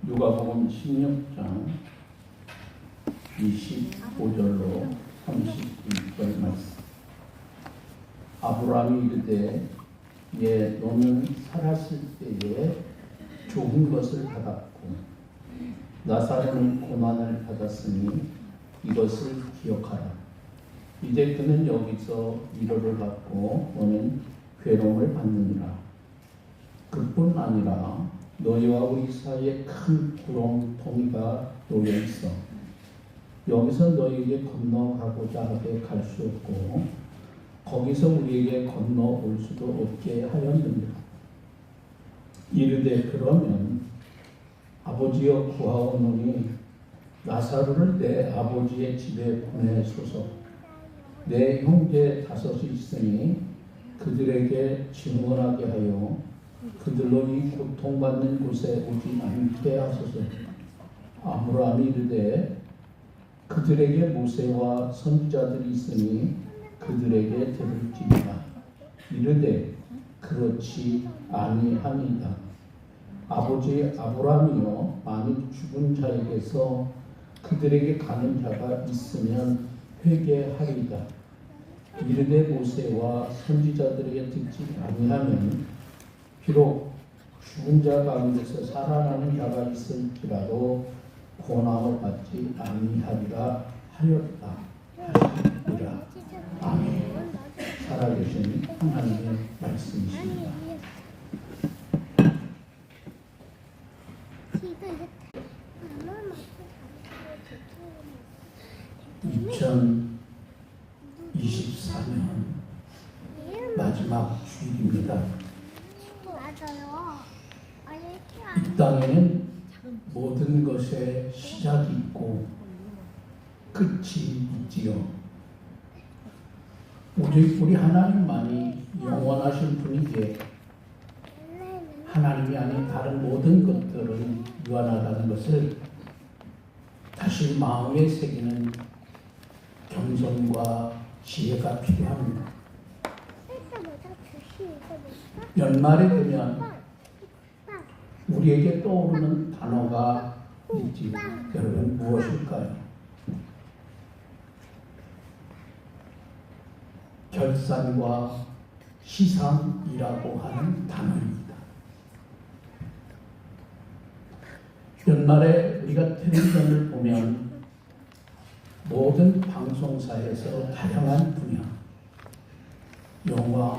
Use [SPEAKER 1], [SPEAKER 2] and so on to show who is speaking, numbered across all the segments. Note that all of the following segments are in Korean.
[SPEAKER 1] 누가복음 16장 25절로 31절 말씀. 아브라함이 이르되 예 너는 살았을 때에 좋은 것을 받았고 나사로는 고난을 받았으니 이것을 기억하라. 이제 그는 여기서 위로를 받고 너는 괴로움을 받느니라. 그뿐 아니라 너희와 우리 사이에 큰 구렁텅이가 놓여 있어 여기서 너희에게 건너가고자 하되 갈 수 없고 거기서 우리에게 건너올 수도 없게 하였느니라. 이르되 그러면 아버지여 구하오노니 나사로를 내 아버지의 집에 보내소서. 내 형제 5이 있으니 그들에게 증언하게 하여 그들로 이 고통받는 곳에 오지 않게 하소서. 아브라함이 이르되 그들에게 모세와 선지자들이 있으니 그들에게 들을지니라. 이르되 그렇지 아니하니이다. 아버지 아브라함이여 만일 죽은 자에게서 그들에게 가는 자가 있으면 회개하리이다. 이르되 모세와 선지자들에게 듣지 아니하면 비록 죽은 자 가운데서 살아나는 자가 있을지라도 고난을 받지 아니하리라 하였다 하시니라. 아멘. 살아계신 하나님의 말씀이십니다. 2024년 마지막 주일입니다. 이 땅에는 모든 것에 시작이 있고 끝이 있지요. 우리 하나님만이 영원하신 분이기에 하나님이 아닌 다른 모든 것들은 유한하다는 것을 다시 마음에 새기는 겸손과 지혜가 필요합니다. 연말에 되면 우리에게 떠오르는 단어가 있지. 여러분 무엇일까요? 결산과 시상이라고 하는 단어입니다. 연말에 우리가 텔레비전을 보면 모든 방송사에서 다양한 분야, 영화,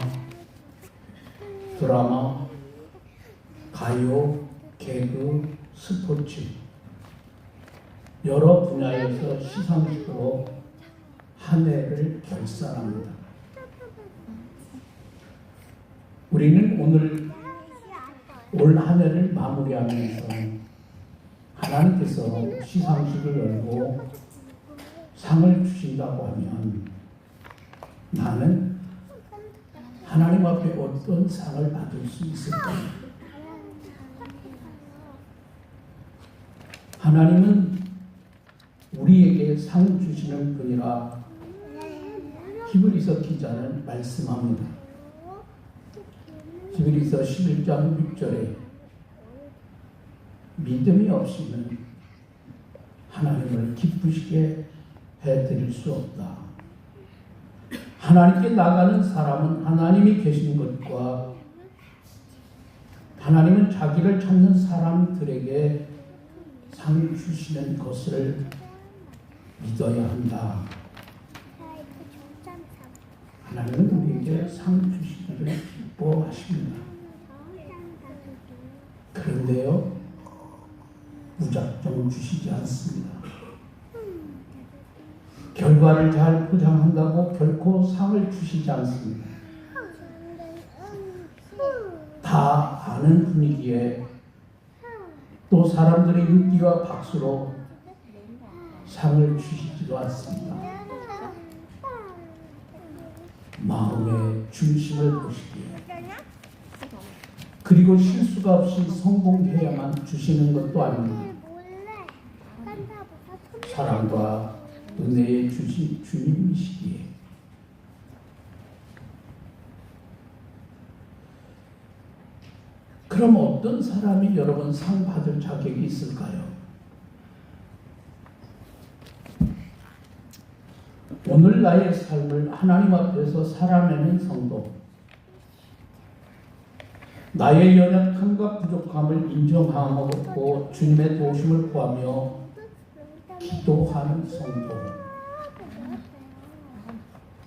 [SPEAKER 1] 드라마, 가요, 개그, 스포츠 여러 분야에서 시상식으로 한 해를 결산합니다. 우리는 오늘 올 한 해를 마무리하면서 하나님께서 시상식을 열고 상을 주신다고 하면 나는 하나님 앞에 어떤 상을 받을 수 있을까요? 하나님은 우리에게 상 주시는 분이라 히브리서 기자는 말씀합니다. 히브리서 11장 6절에 믿음이 없이는 하나님을 기쁘시게 해드릴 수 없다. 하나님께 나가는 사람은 하나님이 계신 것과 하나님은 자기를 찾는 사람들에게 상 주시는 것을 믿어야 한다. 하나님은 우리에게 상 주시기를 기뻐하십니다. 그런데요, 무작정 주시지 않습니다. 결과를 잘 포장한다고 결코 상을 주시지 않습니다. 다 아는 분위기에 또 사람들의 인기와 박수로 상을 주시지도 않습니다. 마음의 중심을 보시기에 그리고 실수가 없이 성공해야만 주시는 것도 아닙니다. 사랑과 은혜의 주님이시기에 그럼 어떤 사람이 여러분 상 받을 자격이 있을까요? 오늘 나의 삶을 하나님 앞에서 살아내는 성도, 나의 연약함과 부족함을 인정하고 주님의 도우심을 구하며 기도하는 성도,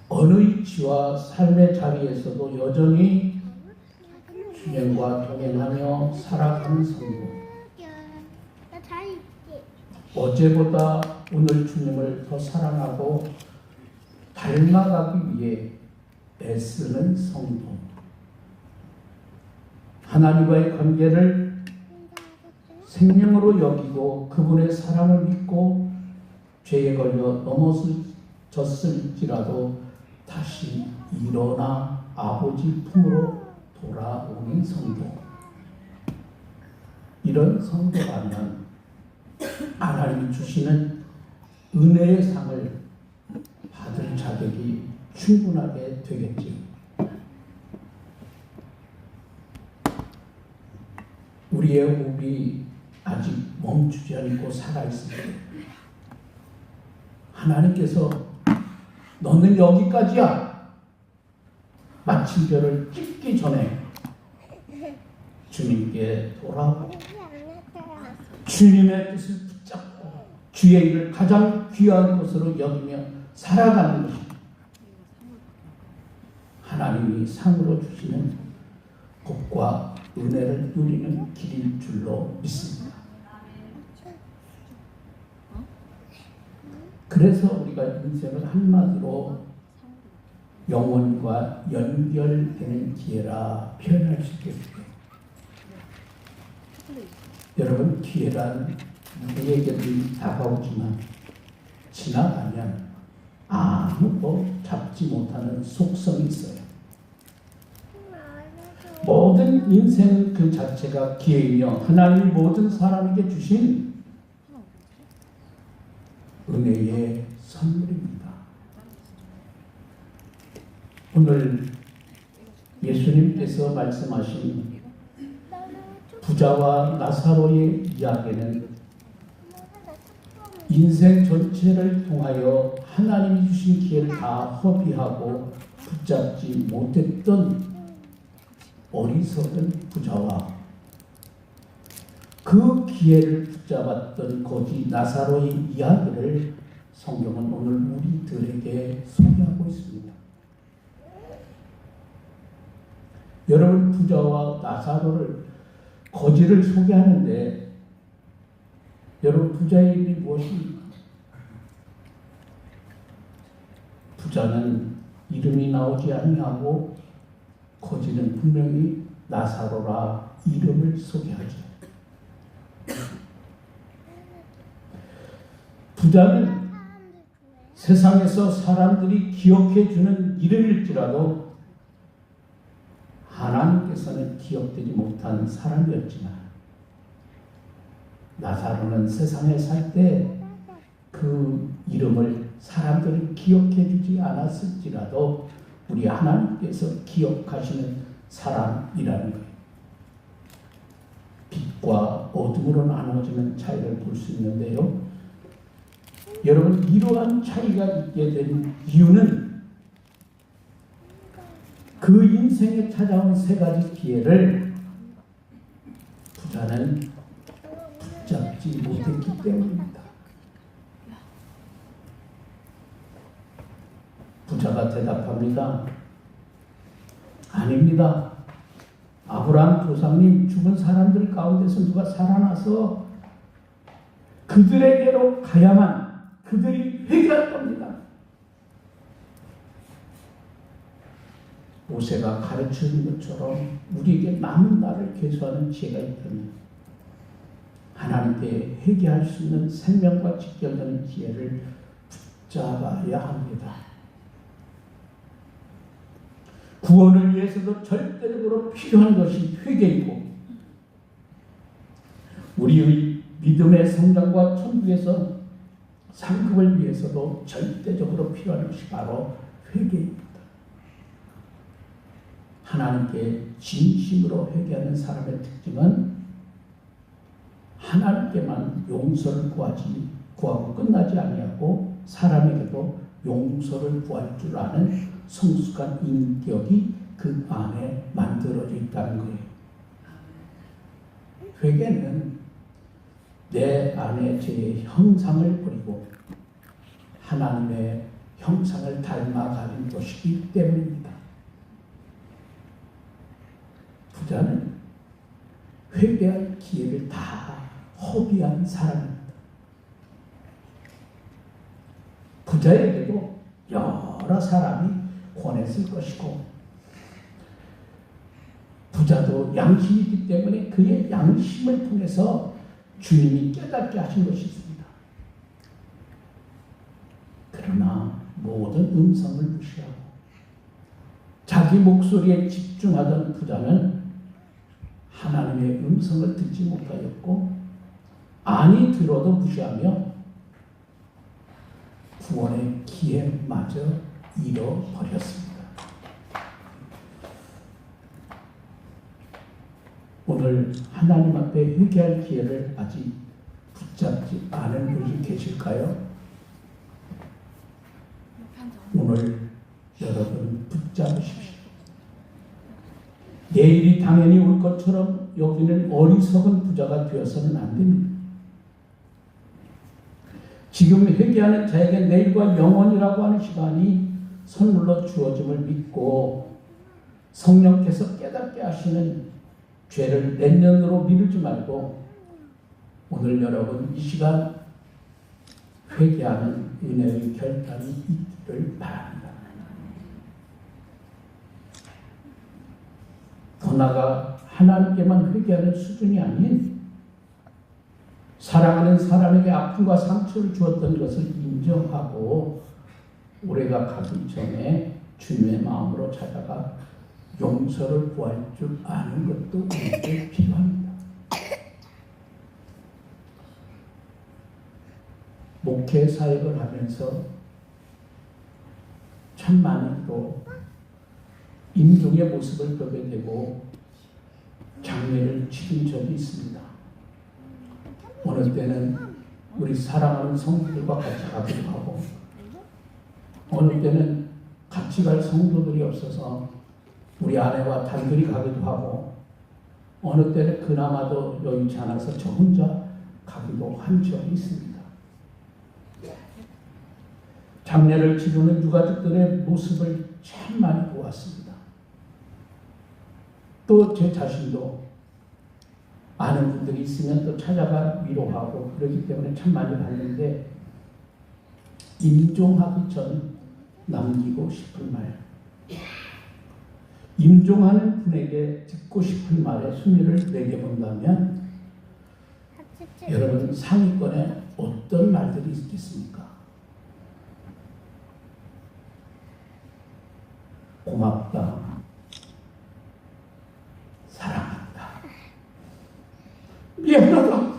[SPEAKER 1] 어느 위치와 삶의 자리에서도 여전히 주님과 동행하며 살아가는 성도, 어제보다 오늘 주님을 더 사랑하고 닮아가기 위해 애쓰는 성도, 하나님과의 관계를 생명으로 여기고 그분의 사랑을 믿고 죄에 걸려 넘어졌을지라도 다시 일어나 아버지 품으로 돌아오는 성도. 이런 성도라면 하나님이 주시는 은혜의 상을 받을 자격이 충분하게 되겠지요. 우리의 호흡이 아직 멈추지 않고 살아있을 때 하나님께서 너는 여기까지야 마침표를 찍기 전에 주님께 돌아오고 주님의 뜻을 붙잡고 주의 일을 가장 귀한 것으로 여기며 살아가는 것이 하나님이 상으로 주시는 복과 은혜를 누리는 길인 줄로 믿습니다. 그래서 우리가 인생을 한마디로 영혼과 연결되는 기회라 표현할 수 있겠습니다. 여러분, 기회란 누구에게든 다가오지만 지나가면 아무도 잡지 못하는 속성이 있어요. 모든 인생 그 자체가 기회이며 하나님이 모든 사람에게 주신 은혜의 선물입니다. 오늘 예수님께서 말씀하신 부자와 나사로의 이야기는 인생 전체를 통하여 하나님이 주신 기회를 다 허비하고 붙잡지 못했던 어리석은 부자와 그 기회를 붙잡았던 거지 나사로의 이야기를 성경은 오늘 우리들에게 소개하고 있습니다. 여러분, 부자와 나사로를 거지를 소개하는데 여러분, 부자의 이름이 무엇입니까? 부자는 이름이 나오지 아니하고 거지는 분명히 나사로라 이름을 소개하죠. 부자는 세상에서 사람들이 기억해주는 이름일지라도 하나님께서는 기억되지 못한 사람이었지만 나사로는 세상에 살 때 그 이름을 사람들이 기억해주지 않았을지라도 우리 하나님께서 기억하시는 사람이라는 거예요. 빛과 어둠으로 나눠지는 차이를 볼 수 있는데요. 여러분, 이러한 차이가 있게 된 이유는 그 인생에 찾아온 세 가지 기회를 부자는 붙잡지 못했기 때문입니다. 부자가 대답합니다. 아닙니다. 아브라함 조상님 죽은 사람들 가운데서 누가 살아나서 그들에게로 가야만 그들이 회개할 겁니다. 모세가 가르치는 것처럼 우리에게 남은 날을 계수하는 지혜가 있다면 하나님께 회개할 수 있는 생명과 직결되는 기회를 붙잡아야 합니다. 구원을 위해서도 절대적으로 필요한 것이 회개이고 우리의 믿음의 성장과 천국에서 상급을 위해서도 절대적으로 필요한 것이 바로 회개입니다. 하나님께 진심으로 회개하는 사람의 특징은 하나님께만 용서를 구하고 끝나지 아니하고 사람에게도 용서를 구할 줄 아는 성숙한 인격이 그 안에 만들어져 있다는 거예요. 회개는 내 안에 제 형상을 버리고 하나님의 형상을 닮아가는 것이기 때문입니다. 부자는 회개할 기회를 다 허비한 사람입니다. 부자에게도 여러 사람이 권했을 것이고 부자도 양심이 있기 때문에 그의 양심을 통해서 주님이 깨닫게 하신 것이 있습니다. 그러나 모든 음성을 무시하고 자기 목소리에 집중하던 부자는 하나님의 음성을 듣지 못하였고 아니 들어도 무시하며 구원의 기회마저 잃어버렸습니다. 오늘 하나님 앞에 회개할 기회를 아직 붙잡지 않은 분이 계실까요? 오늘 여러분 붙잡으십시오. 내일이 당연히 올 것처럼 여기는 어리석은 부자가 되어서는 안 됩니다. 지금 회개하는 자에게 내일과 영원이라고 하는 시간이 선물로 주어짐을 믿고 성령께서 깨닫게 하시는 죄를 내년으로 미루지 말고 오늘 여러분 이 시간 회개하는 은혜의 결단이 있기를 바랍니다. 더 나아가 하나님께만 회개하는 수준이 아닌 사랑하는 사람에게 아픔과 상처를 주었던 것을 인정하고 올해가 가기 전에 주님의 마음으로 찾아가 용서를 구할 줄 아는 것도 우리에게 필요합니다. 목회 사역을 하면서 참 많은 또 인종의 모습을 보게 되고 장례를 치른 적이 있습니다. 어느 때는 우리 사랑하는 성도들과 같이 가기도 하고 어느 때는 같이 갈 성도들이 없어서 우리 아내와 단둘이 가기도 하고 어느 때는 그나마도 여의치 않아서 저 혼자 가기도 한 적이 있습니다. 장례를 치르는 유가족들의 모습을 참 많이 보았습니다. 또 제 자신도 아는 분들이 있으면 또 찾아가 위로하고 그러기 때문에 참 많이 봤는데 임종하기 전 남기고 싶은 말, 임종하는 분에게 듣고 싶은 말에 순위를 매겨본다면 여러분 상위권에 어떤 말들이 있겠습니까? 고맙다, 사랑한다, 미안하다,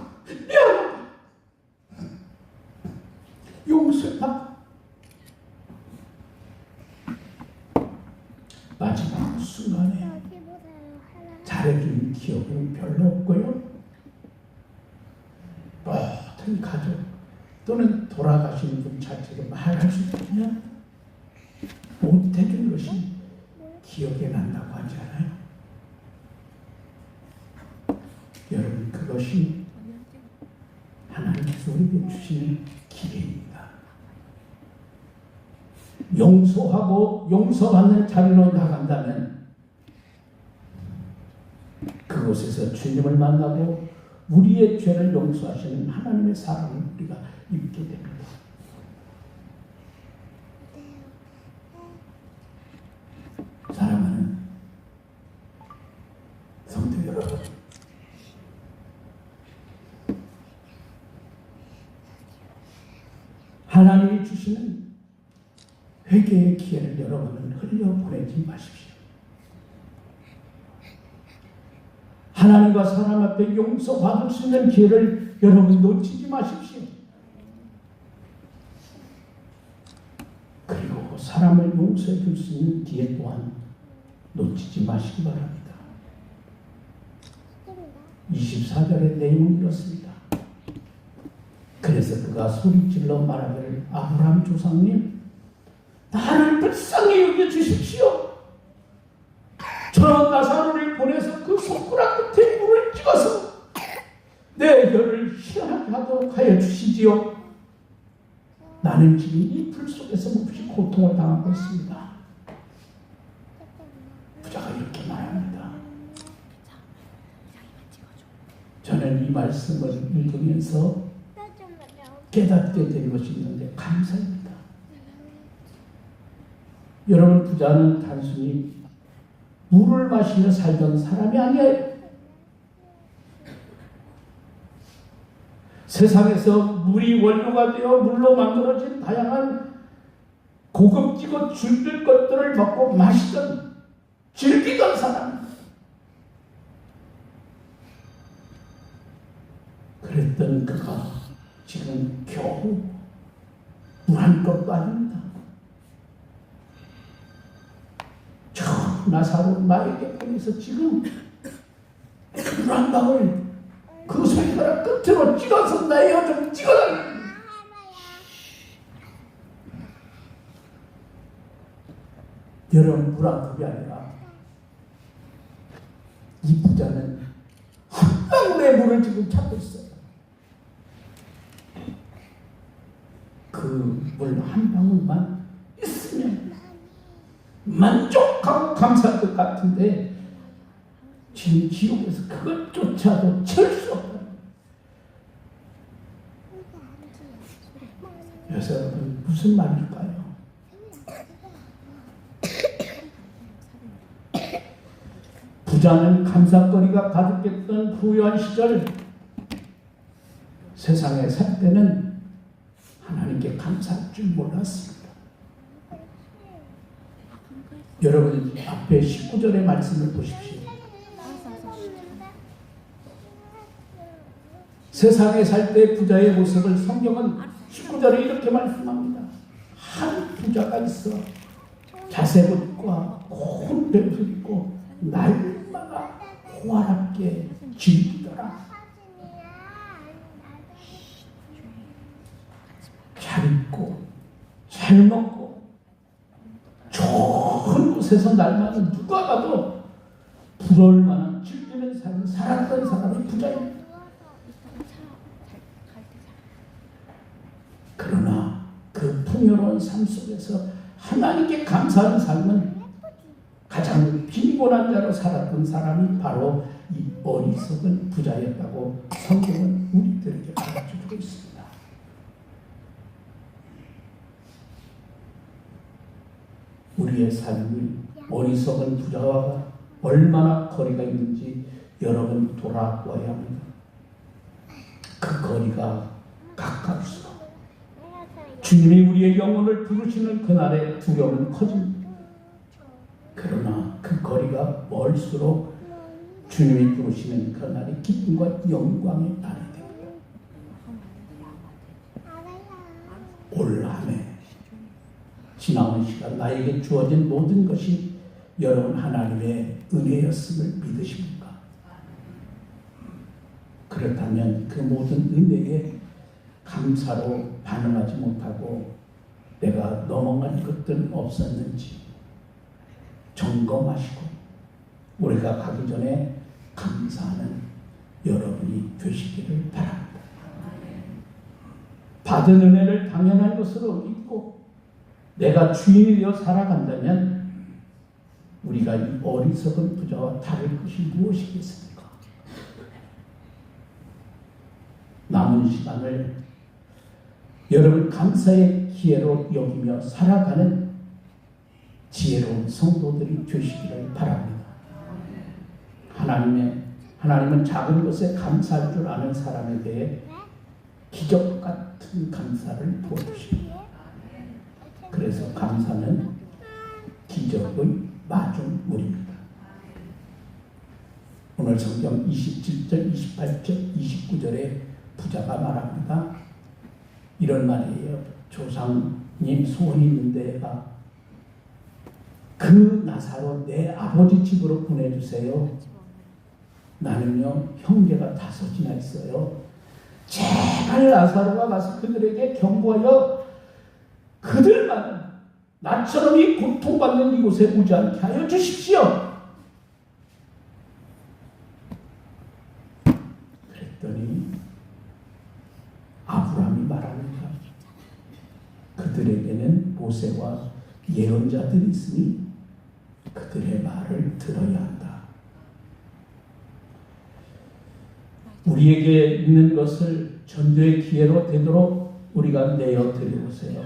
[SPEAKER 1] 용서다. 마지막 순간에 잘해준 기억은 별로 없고요. 모든 가족 또는 돌아가신 분 자체가 말할 수 있으면 못해준 것이 기억에 난다고 하지 않아요? 여러분 그것이 하나님께서 우리에게 주시는 기회입니다. 용서하고 용서받는 자리로 나간다면 그곳에서 주님을 만나고 우리의 죄를 용서하시는 하나님의 사랑을 우리가 입게 됩니다. 사랑하는 성도 여러분, 하나님이 주시는 회개의 기회를 여러분은 흘려보내지 마십시오. 하나님과 사람 앞에 용서받을 수 있는 기회를 여러분 놓치지 마십시오. 그리고 사람을 용서해 줄 수 있는 기회 또한 놓치지 마시기 바랍니다. 24절의 내용은 이렇습니다. 그래서 그가 소리질러 말하기를 아브라함 조상님, 나를 불쌍히 여겨주십시오. 저 나사로를 보내서 그 손가락 끝에 물을 찍어서 내 혀를 시원하게 하도록 하여 주시지요. 나는 지금 이 불 속에서 몹시 고통을 당하고 있습니다. 부자가 이렇게 말합니다. 저는 이 말씀을 읽으면서 깨닫게 된 것이 있는데 감사합니다. 여러분, 부자는 단순히 물을 마시며 살던 사람이 아니에요. 세상에서 물이 원료가 되어 물로 만들어진 다양한 고급지고 즐길 것들을 먹고 마시던, 즐기던 사람. 그랬던 그가 지금 겨우 물 한 컵도 아닙니다. 저 나사로 나에게 보내서 지금 물 한 방울 그 손가락 끝으로 찍어서 나의 혀 좀 찍어달라. 여러분, 물 한 컵이 아니라 이 부자는 한 방울의 물을 지금 찾고 있어요. 그 물 한 방울만 있으면 만족하고 감사할 것 같은데 지금 지옥에서 그것조차도 칠 수 없다. 여러분, 무슨 말일까요? 부자는 감사거리가 가득했던 부유한 시절, 세상에 살 때는 하나님께 감사할 줄 몰랐습니다. 여러분, 앞에 19절의 말씀을 보십시오. 세상에 살 때 부자의 모습을 성경은 19절에 이렇게 말씀합니다. 한 부자가 있어 자색옷과 고운 옷을 입고 날마다 호화롭게 즐기더라. 잘 입고 잘 먹고 좋은 곳에서 날마다 누가 가도 부러울 만한 즐기는 삶을 살았던 사람이 부자입니다. 그러나 그 풍요로운 삶 속에서 하나님께 감사하는 삶은 가장 빈곤한 자로 살았던 사람이 바로 이 어리석은 부자였다고 성경은 우리들에게 가르쳐주고 있습니다. 우리의 삶이 어리석은 부자와 얼마나 거리가 있는지 여러분 돌아보아야 합니다. 그 거리가 가까울수록 주님이 우리의 영혼을 부르시는 그날의 두려움은 커집니다. 그러나 그 거리가 멀수록 주님이 부르시는 그날의 기쁨과 영광의 날이 됩니다. 올 한 해 지나온 시간 나에게 주어진 모든 것이 여러분 하나님의 은혜였음을 믿으십니까? 그렇다면 그 모든 은혜에 감사로 반응하지 못하고 내가 넘어간 것들은 없었는지 점검하시고 우리가 가기 전에 감사하는 여러분이 되시기를 바랍니다. 받은 은혜를 당연한 것으로 믿고 내가 주인이 되어 살아간다면 우리가 이 어리석은 부자와 다를 것이 무엇이겠습니까? 남은 시간을 여러분 감사의 기회로 여기며 살아가는 지혜로운 성도들이 되시기를 바랍니다. 하나님은 작은 것에 감사할 줄 아는 사람에 대해 기적 같은 감사를 부어주십니다. 그래서 감사는 기적의 마중물입니다. 오늘 성경 27절, 28절, 29절에 부자가 말합니다. 이런 말이에요. 조상님 소원이 있는데 그 나사로 내 아버지 집으로 보내주세요. 나는요 형제가 5이나 있어요. 제발 나사로가 가서 그들에게 경고하여 그들만 나처럼 이 고통받는 이곳에 오지 않게 하여 주십시오. 그랬더니 아브라함이 말합니다. 그들에게는 모세와 예언자들이 있으니 그들의 말을 들어야 한다. 우리에게 있는 것을 전도의 기회로 되도록 우리가 내어 드려보세요.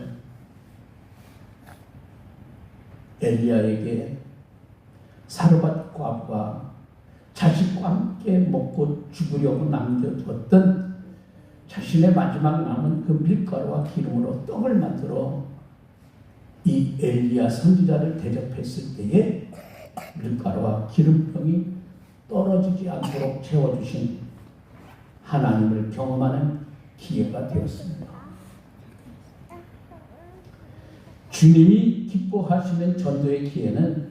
[SPEAKER 1] 엘리야에게 사르밧 과부가 자식과 함께 먹고 죽으려고 남겨두었던 자신의 마지막 남은 그 밀가루와 기름으로 떡을 만들어 이 엘리야 선지자를 대접했을 때에 밀가루와 기름병이 떨어지지 않도록 채워주신 하나님을 경험하는 기회가 되었습니다. 주님이 기뻐하시는 전도의 기회는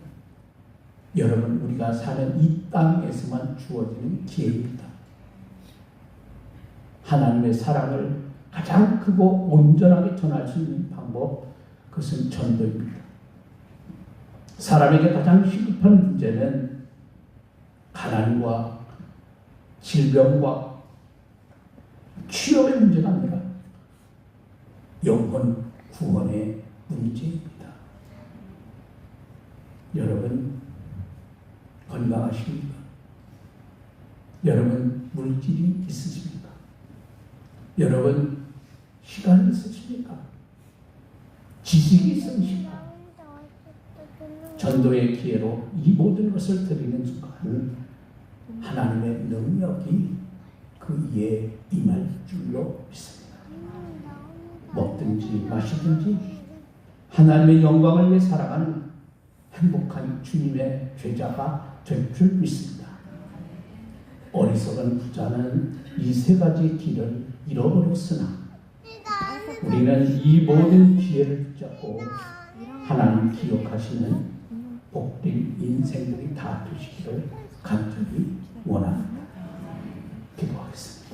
[SPEAKER 1] 여러분 우리가 사는 이 땅에서만 주어지는 기회입니다. 하나님의 사랑을 가장 크고 온전하게 전할 수 있는 방법, 그것은 전도입니다. 사람에게 가장 시급한 문제는 가난과 질병과 취업의 문제가 아니라 영혼 구원의 문제입니다. 여러분 건강하십니까? 여러분 물질이 있으십니까? 여러분 시간이 있으십니까? 지식이 있으십니까? 전도의 기회로 이 모든 것을 드리는 순간 하나님의 능력이 그 이에 임할 줄로 믿습니다. 먹든지 마시든지 하나님의 영광을 위해 살아가는 행복한 주님의 제자가 될 줄 믿습니다. 어리석은 부자는 이 3가지 길을 잃어버렸으나 우리는 이 모든 기회를 붙잡고 하나님 기억하시는 복된 인생들이 다 되시기를 간절히 원합니다. 기도하겠습니다.